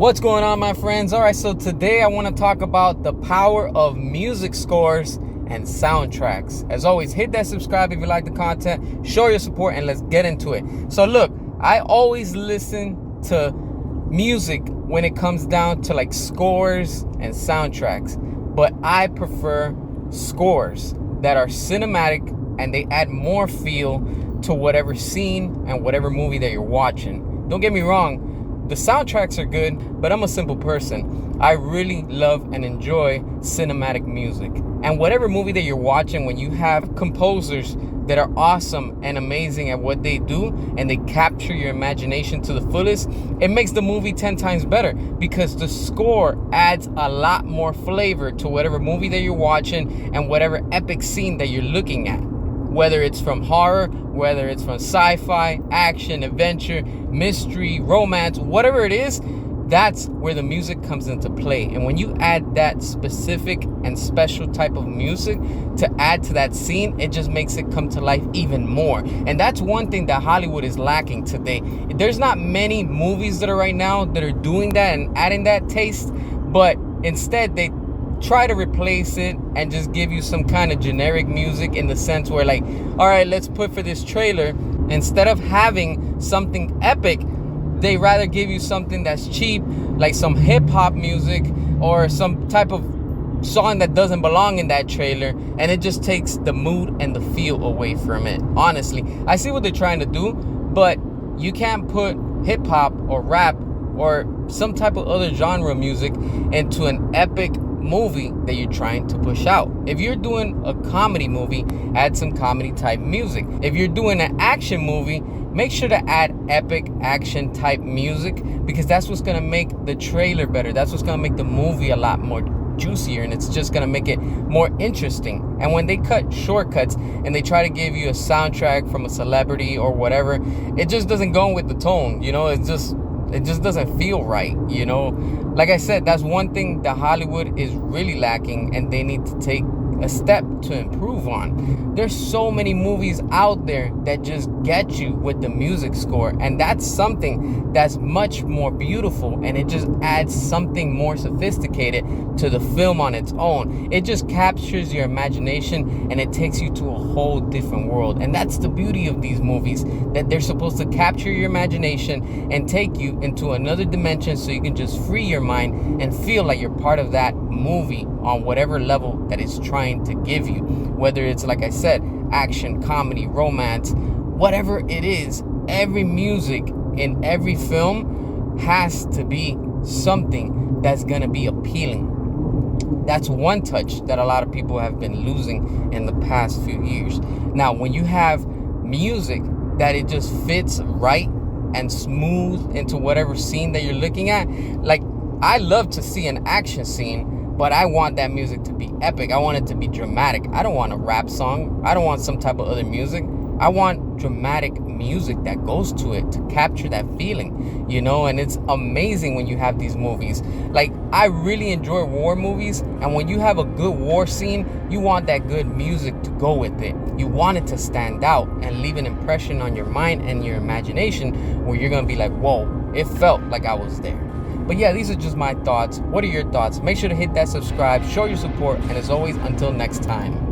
What's going on, my friends? All right, so today I want to talk about the power of music scores and soundtracks. As always, hit that subscribe if you like the content, show your support, and let's get into it. So look, I always listen to music when it comes down to like scores and soundtracks, but I prefer scores that are cinematic and they add more feel to whatever scene and whatever movie that you're watching. Don't get me wrong, the soundtracks are good, but I'm a simple person. I really love and enjoy cinematic music. And whatever movie that you're watching, when you have composers that are awesome and amazing at what they do and they capture your imagination to the fullest, it makes the movie 10 times better because the score adds a lot more flavor to whatever movie that you're watching and whatever epic scene that you're looking at. Whether it's from horror, whether it's from sci-fi, action, adventure, mystery, romance, whatever it is, that's where the music comes into play. And when you add that specific and special type of music to add to that scene, it just makes it come to life even more. And that's one thing that Hollywood is lacking today. There's not many movies that are right now that are doing that and adding that taste, but instead they try to replace it and just give you some kind of generic music, in the sense where, like, all right, let's put for this trailer, instead of having something epic, they rather give you something that's cheap, like some hip-hop music or some type of song that doesn't belong in that trailer, and it just takes the mood and the feel away from it. Honestly, I see what they're trying to do, but you can't put hip-hop or rap or some type of other genre music into an epic movie that you're trying to push out. If you're doing a comedy movie, add some comedy type music. If you're doing an action movie, make sure to add epic action type music, because that's what's going to make the trailer better. That's what's going to make the movie a lot more juicier, and it's just going to make it more interesting. And when they cut shortcuts and they try to give you a soundtrack from a celebrity or whatever, it just doesn't go with the tone, it just doesn't feel right. Like I said, that's one thing that Hollywood is really lacking, and they need to take a step to improve on. There's so many movies out there that just get you with the music score, and that's something that's much more beautiful, and it just adds something more sophisticated to the film on its own. It just captures your imagination and it takes you to a whole different world. And that's the beauty of these movies, that they're supposed to capture your imagination and take you into another dimension so you can just free your mind and feel like you're part of that movie on whatever level that it's trying to give you. Whether it's, like I said, action, comedy, romance, whatever it is, every music in every film has to be something that's gonna be appealing. That's one touch that a lot of people have been losing in the past few years. Now, when you have music that it just fits right and smooth into whatever scene that you're looking at, like, I love to see an action scene, but I want that music to be epic. I want it to be dramatic. I don't want a rap song. I don't want some type of other music. I want dramatic music that goes to it to capture that feeling, and it's amazing when you have these movies. Like, I really enjoy war movies, and when you have a good war scene, you want that good music to go with it. You want it to stand out and leave an impression on your mind and your imagination where you're going to be like, whoa, it felt like I was there. But yeah, these are just my thoughts. What are your thoughts? Make sure to hit that subscribe, show your support, and as always, until next time.